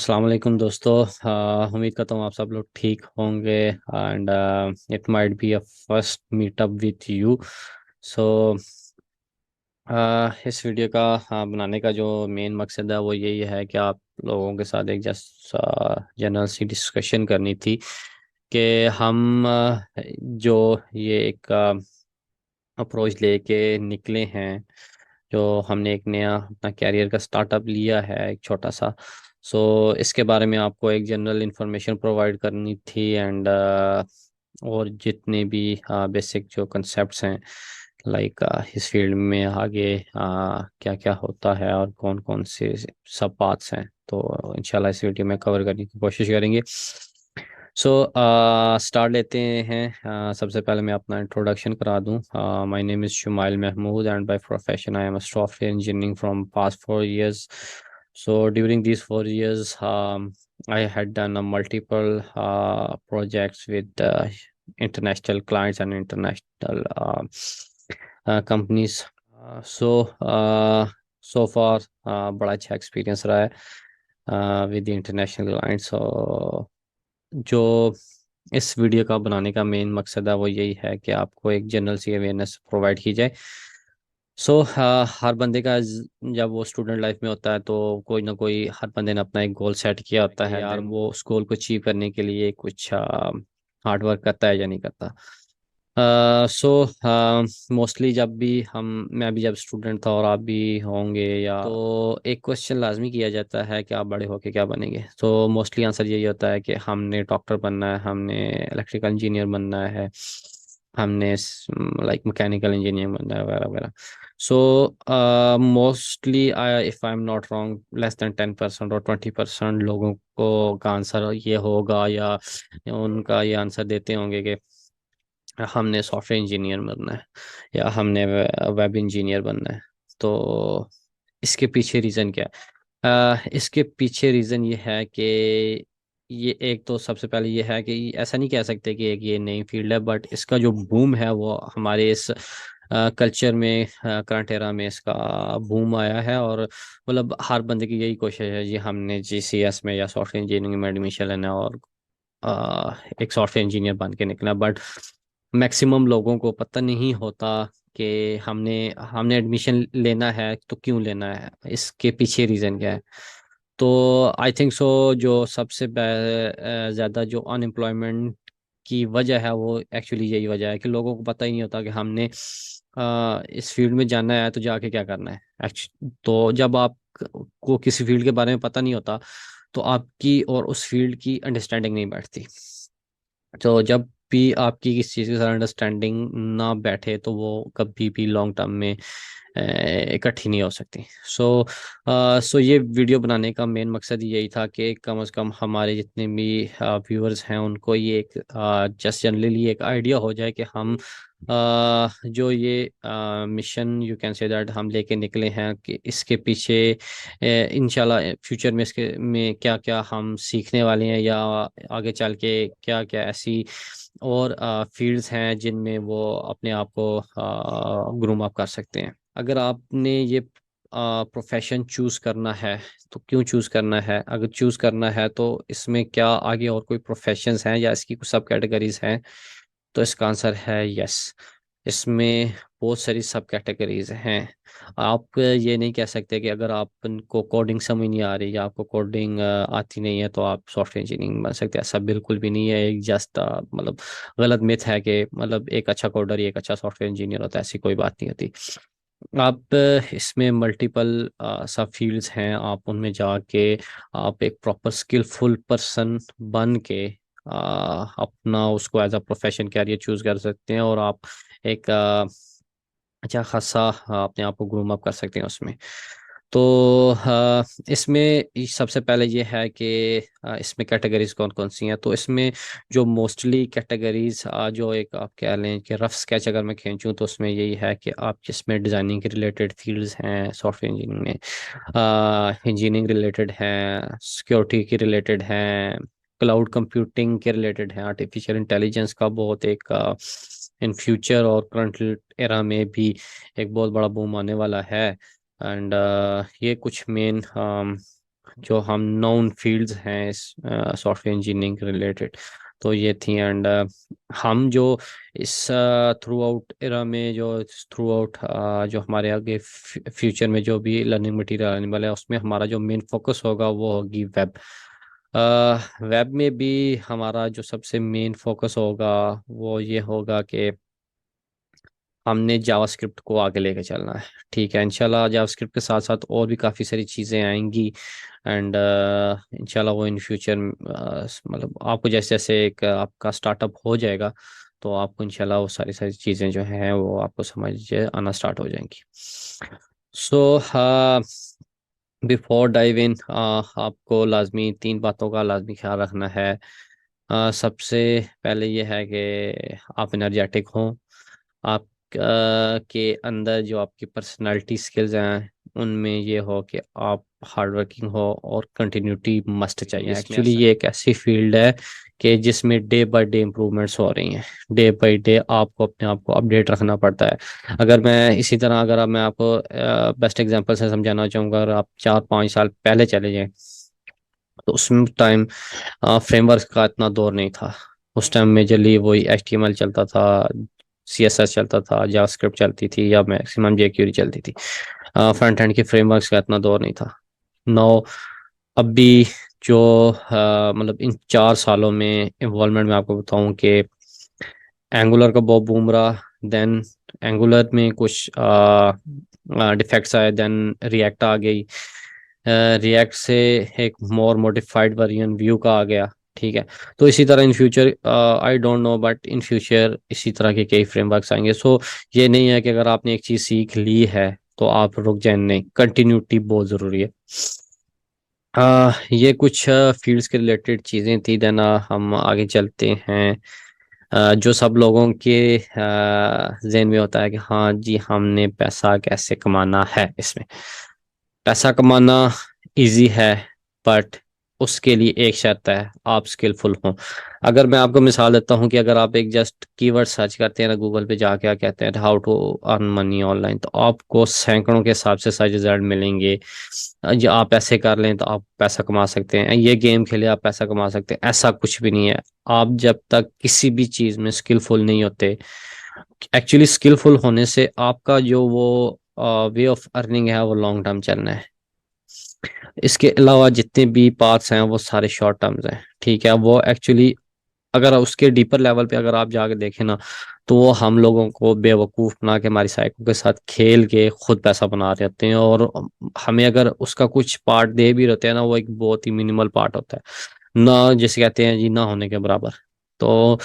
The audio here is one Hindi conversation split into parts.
अस्सलाम वालेकुम दोस्तों। उम्मीद करता हूँ आप सब लोग ठीक होंगे and it might be a first meetup with you. So इस वीडियो का बनाने का जो मेन मकसद है वो यही है कि आप लोगों के साथ एक जस्ट जनरल सी डिस्कशन करनी थी कि हम जो ये एक अप्रोच लेके निकले हैं, जो हमने एक नया अपना कैरियर का स्टार्टअप लिया है एक छोटा सा। सो इसके बारे में आपको एक जनरल इंफॉर्मेशन प्रोवाइड करनी थी एंड और जितने भी बेसिक जो कंसेप्ट्स हैं, लाइक इस फील्ड में आगे क्या क्या होता है और कौन कौन से सब पार्ट्स हैं, तो इंशाल्लाह इस वीडियो में कवर करने की कोशिश करेंगे। सो स्टार्ट लेते हैं। सबसे पहले मैं अपना इंट्रोडक्शन करा दूं। My name is Shumail Mahmood and by profession I am a software engineering from past 4 years. So during these 4 years, I had done a multiple projects with international clients and international companies. So so far बड़ा अच्छा एक्सपीरियंस रहा है विद इंटरनेशनल क्लाइंट्स। जो इस वीडियो का बनाने का मेन मकसद है वो यही है कि आपको एक जनरल सी अवेयरनेस प्रोवाइड की जाए। हर बंदे का जब वो स्टूडेंट लाइफ में होता है तो कोई ना कोई हर बंदे ने अपना एक गोल सेट किया होता है यार, वो उस गोल को अचीव करने के लिए कुछ हार्ड वर्क करता है या नहीं करता। सो मोस्टली जब भी हम मैं भी जब स्टूडेंट था और आप भी होंगे, या तो एक क्वेश्चन लाजमी किया जाता है कि आप बड़े होके क्या बनेंगे। तो मोस्टली आंसर यही होता है कि हमने डॉक्टर बनना है, हमने इलेक्ट्रिकल इंजीनियर बनना है, हमने लाइक मैकेनिकल इंजीनियर बनना है वगैरह वगैरह। So mostly if I am not wrong less than 10% और 20% लोगों को का आंसर ये होगा, या उनका ये आंसर देते होंगे कि हमने सॉफ्टवेयर इंजीनियर बनना है या हमने वेब इंजीनियर बनना है। तो इसके पीछे रीज़न क्या है? इसके पीछे रीज़न ये है कि ये एक तो सबसे पहले ये है कि ऐसा नहीं कह सकते कि एक ये नई फील्ड है, बट इसका जो बूम है वो हमारे इस कल्चर में, करंट एरा में इसका बूम आया है। और मतलब हर बंदे की यही कोशिश है जी, हमने जीसीएस में या सॉफ्टवेयर इंजीनियरिंग में एडमिशन लेना है और एक सॉफ्टवेयर इंजीनियर बन के निकला। बट मैक्सिमम लोगों को पता नहीं होता कि हमने हमने एडमिशन लेना है तो क्यों लेना है, इसके पीछे रीज़न क्या है। तो आई थिंक सो जो सबसे ज़्यादा जो अनएम्प्लॉयमेंट की वजह है वो एक्चुअली यही वजह है कि लोगों को पता ही नहीं होता कि हमने इस फील्ड में जाना है तो जाके क्या करना है। तो जब आप को किसी फील्ड के बारे में पता नहीं होता तो आपकी और उस फील्ड की अंडरस्टैंडिंग नहीं बैठती। तो जब भी आपकी किसी चीज़ के साथ अंडरस्टैंडिंग ना बैठे तो वो कभी भी लॉन्ग टर्म में इकट्ठी नहीं हो सकती। सो ये वीडियो बनाने का मेन मकसद यही था कि कम से कम हमारे जितने भी व्यूअर्स हैं उनको ये एक जस्ट जनरली एक आइडिया हो जाए कि हम जो ये mission you can say that हम लेके निकले हैं कि इसके पीछे इंशाल्लाह फ्यूचर में इसके में क्या क्या हम सीखने वाले हैं, या आगे चल के क्या क्या ऐसी और फील्ड्स हैं जिनमें वो अपने आप को ग्रूम अप कर सकते हैं। अगर आपने ये प्रोफेशन चूज करना है तो क्यों चूज करना है, अगर चूज करना है तो इसमें क्या आगे और कोई प्रोफेशंस हैं या इसकी कुछ सब कैटेगरीज हैं, तो इसका आंसर है यस। इसमें बहुत सारी सब कैटेगरीज हैं। आप ये नहीं कह सकते कि अगर आपको कोडिंग समझ नहीं आ रही या आपको कोडिंग आती नहीं है तो आप सॉफ्टवेयर इंजीनियरिंग बन सकते हैं। ऐसा बिल्कुल भी नहीं है। एक जस्ट मतलब गलत मिथ है कि मतलब एक अच्छा कोडर ही एक अच्छा सॉफ्टवेयर इंजीनियर होता है, ऐसी कोई बात नहीं होती। आप इसमें मल्टीपल सब फील्ड्स हैं, आप उनमें जाके आप एक प्रॉपर स्किलफुल पर्सन बन के अपना उसको as a profession career choose कर सकते हैं, और आप एक अच्छा खासा अपने आप को ग्रूम अप कर सकते हैं उसमें। तो इसमें सबसे पहले ये है कि इसमें कैटेगरीज कौन कौन सी हैं। तो इसमें जो मोस्टली कैटेगरीज जो एक आप कह लें कि रफ स्केच अगर मैं खींचूं तो उसमें यही है कि आप जिसमें डिज़ाइनिंग के रिलेटेड फील्ड्स हैं सॉफ्टवेयर इंजीनियरिंग में, इंजीनियरिंग रिलेटेड हैं, सिक्योरिटी के रिलेटेड हैं, क्लाउड कंप्यूटिंग के रिलेटेड हैं, आर्टिफिशियल इंटेलिजेंस का बहुत एक इन फ्यूचर और करंट एरा में भी एक बहुत बड़ा बूम आने वाला है। एंड ये कुछ मेन जो हम नोन फील्ड्स हैं सॉफ्टवेयर इंजीनियरिंग रिलेटेड, तो ये थी। एंड हम जो इस थ्रू आउट एरा में, जो थ्रू आउट जो हमारे आगे फ्यूचर में जो भी लर्निंग मटेरियल आने वाला है, उसमें हमारा जो मेन फोकस होगा वो होगी वेब। वेब में भी हमारा जो सबसे मेन फोकस होगा वो ये होगा कि हमने जावास्क्रिप्ट को आगे लेके चलना है। ठीक है, इंशाल्लाह जावास्क्रिप्ट के साथ साथ और भी काफ़ी सारी चीज़ें आएंगी। एंड इंशाल्लाह वो इन फ्यूचर मतलब आपको जैसे जैसे एक आपका स्टार्टअप हो जाएगा, तो आपको इंशाल्लाह वो सारी सारी चीज़ें जो हैं वो आपको समझ आना स्टार्ट हो जाएंगी। सो बिफोर डाइव इन, आपको लाजमी तीन बातों का लाजमी ख्याल रखना है। सबसे पहले ये है कि आप एनर्जेटिक हों। आप के अंदर जो आपकी पर्सनालिटी स्किल्स हैं उनमें ये हो कि आप हार्ड वर्किंग हो, और कंटिन्यूटी मस्ट चाहिए। एक्चुअली ये एक ऐसी फील्ड है कि जिसमें डे बाय डे इम्प्रूवमेंट्स हो रही हैं। डे बाय डे आपको अपने आप को अपडेट रखना पड़ता है। अगर मैं इसी तरह, अगर मैं आपको बेस्ट एग्जांपल से समझाना चाहूँगा, अगर आप 4-5 साल पहले चले जाएं, तो उसमें टाइम फ्रेमवर्क का इतना दौर नहीं था। उस टाइम मेजरली वही HTML चलता था, CSS चलता था, जावास्क्रिप्ट चलती थी, या मैक्सिमम jQuery चलती थी। फ्रंट एंड की फ्रेमवर्क्स का इतना दौर नहीं था। नो, अब भी जो मतलब इन 4 सालों में इन्वॉल्वमेंट में आपको बताऊं कि एंगुलर का बहुत बूम रहा। देन एंगुलर में कुछ डिफेक्ट्स आए, देन रिएक्ट आ गई। रिएक्ट से एक मोर मॉडिफाइड वर्जन व्यू का आ गया। ठीक है, तो इसी तरह in future, I don't know, but in future इसी तरह के कई फ्रेमवर्क्स आएंगे। सो ये नहीं है कि अगर आपने एक चीज़ सीख ली है तो आप रुक जाए, नहीं, कंटिन्यूटी बहुत ज़रूरी है। ये कुछ फील्ड्स के रिलेटेड चीज़ें थी। देन हम आगे चलते हैं। जो सब लोगों के जहन में होता है कि हाँ जी, हमने पैसा कैसे कमाना है। इसमें पैसा कमाना इजी है, बट उसके लिए एक शर्त है, आप स्किलफुल हों। अगर मैं आपको मिसाल देता हूँ कि अगर आप एक जस्ट कीवर्ड सर्च करते हैं ना गूगल पे जाके, क्या कहते हैं, how to earn money online, तो आपको सैकड़ों के हिसाब से सारे रिजल्ट मिलेंगे। जो आप ऐसे कर लें तो आप पैसा कमा सकते हैं, ये गेम खेले आप पैसा कमा सकते हैं, ऐसा कुछ भी नहीं है। आप जब तक किसी भी चीज़ में स्किलफुल नहीं होते, एक्चुअली स्किलफुल होने से आपका जो वो वे ऑफ अर्निंग है वो लॉन्ग टर्म चलना है। इसके अलावा जितने भी पाथ्स हैं वो सारे शॉर्ट टर्म्स हैं। ठीक है, वो एक्चुअली अगर उसके डीपर लेवल पे अगर आप जाके देखें ना, तो वो हम लोगों को बेवकूफ़ बना के, हमारी साइको के साथ खेल के खुद पैसा बना रहे होते हैं। और हमें अगर उसका कुछ पार्ट दे भी रहते हैं ना, वो एक बहुत ही मिनिमल पार्ट होता है ना, जैसे कहते हैं जी, ना होने के बराबर। तो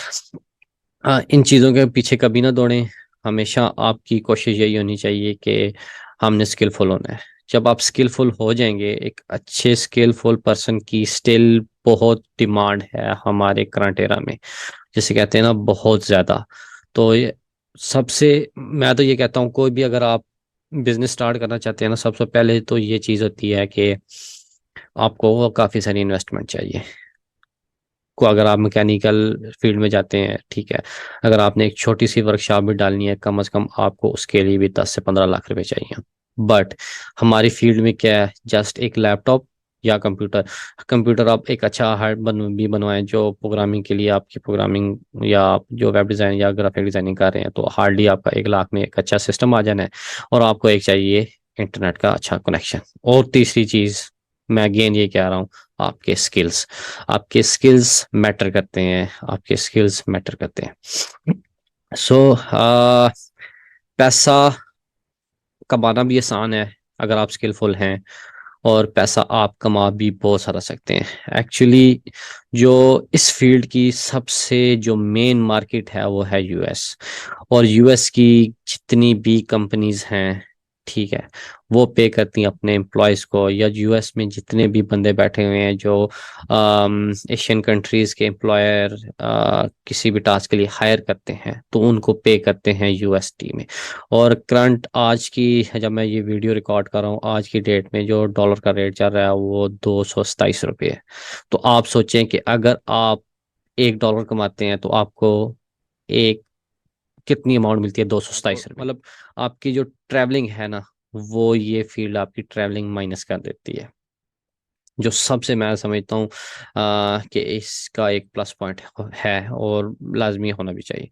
इन चीज़ों के पीछे कभी ना दौड़ें। हमेशा आपकी कोशिश यही होनी चाहिए कि हमने स्किलफुल होना है। जब आप स्किलफुल हो जाएंगे, एक अच्छे स्किलफुल पर्सन की स्टिल बहुत डिमांड है हमारे करंट एरा में, जैसे कहते हैं ना, बहुत ज़्यादा। तो ये सबसे, मैं तो ये कहता हूँ, कोई भी अगर आप बिजनेस स्टार्ट करना चाहते हैं ना, सबसे पहले तो ये चीज़ होती है कि आपको काफ़ी सारी इन्वेस्टमेंट चाहिए। को अगर आप मैकेनिकल फील्ड में जाते हैं, ठीक है, अगर आपने एक छोटी सी वर्कशॉप भी डालनी है, कम से कम आपको उसके लिए भी 10 से 15 लाख रुपए चाहिए। बट हमारी फील्ड में क्या है, जस्ट एक लैपटॉप या कंप्यूटर। कंप्यूटर आप एक अच्छा हार्ड भी बनवाएं जो प्रोग्रामिंग के लिए, आपकी प्रोग्रामिंग या आप जो वेब डिज़ाइन या ग्राफिक डिज़ाइनिंग कर रहे हैं, तो हार्डली आपका 1 लाख में एक अच्छा सिस्टम आ जाना है। और आपको एक चाहिए इंटरनेट का अच्छा कनेक्शन। और तीसरी चीज़, मैं अगेन ये कह रहा हूँ, आपके स्किल्स। आपके स्किल्स मैटर करते हैं, आपके स्किल्स मैटर करते हैं। सो पैसा कमाना भी आसान है अगर आप स्किलफुल हैं, और पैसा आप कमा भी बहुत सारा सकते हैं। एक्चुअली जो इस फील्ड की सबसे जो मेन मार्केट है वो है US। और US की जितनी भी कंपनीज हैं, ठीक है, वो पे करती हैं अपने एम्प्लॉयज़ को। या US में जितने भी बंदे बैठे हुए हैं जो एशियन कंट्रीज़ के एम्प्लॉयर किसी भी टास्क के लिए हायर करते हैं, तो उनको पे करते हैं USD में। और करंट आज की, जब मैं ये वीडियो रिकॉर्ड कर रहा हूँ, आज की डेट में जो डॉलर का रेट चल रहा है वो 227 रुपये है। तो आप सोचें कि अगर आप $1 कमाते हैं तो आपको एक कितनी अमाउंट मिलती है, 227 रुपये। मतलब आपकी जो ट्रैवलिंग है ना, वो ये फील्ड आपकी ट्रैवलिंग माइनस कर देती है। जो सबसे मैं समझता हूँ कि इसका एक प्लस पॉइंट है और लाजमी होना भी चाहिए।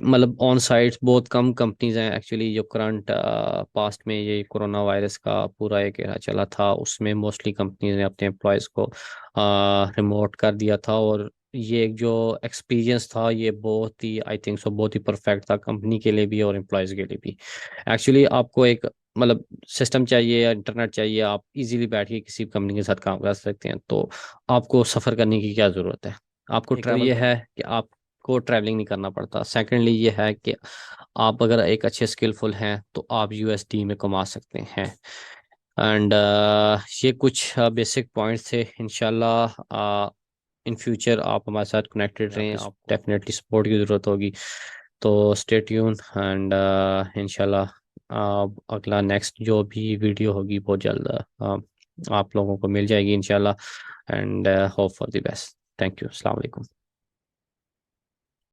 मतलब ऑन साइट बहुत कम कंपनीज हैं एक्चुअली, जो करंट पास्ट में ये कोरोना वायरस का पूरा एक एरा चला था, उसमें मोस्टली कंपनीज ने अपने एम्प्लॉयज़ को रिमोट कर दिया था। और ये एक जो एक्सपीरियंस था ये बहुत ही, आई थिंक सो, बहुत ही परफेक्ट था कंपनी के लिए भी और एम्प्लॉयज़ के लिए भी। एक्चुअली आपको एक मतलब सिस्टम चाहिए या इंटरनेट चाहिए, आप इजीली बैठ के किसी कंपनी के साथ काम कर सकते हैं, तो आपको सफ़र करने की क्या ज़रूरत है। आपको एक तो ट्रैवल। ये है कि आपको ट्रैवलिंग नहीं करना पड़ता। सेकेंडली ये है कि आप अगर एक अच्छे स्किलफुल हैं तो आप यूएसडी में कमा सकते हैं। एंड ये कुछ बेसिक पॉइंट्स थे। इंशाल्लाह इन फ्यूचर आप हमारे साथ कनेक्टेड रहें, आपकी आपको डेफिनेटली सपोर्ट की ज़रूरत होगी। तो स्टे ट्यून एंड इंशाल्लाह अगला नेक्स्ट जो भी वीडियो होगी बहुत जल्द आप लोगों को मिल जाएगी इंशाल्लाह। And hope for the best. Thank you. अस्सलाम वालेकुम।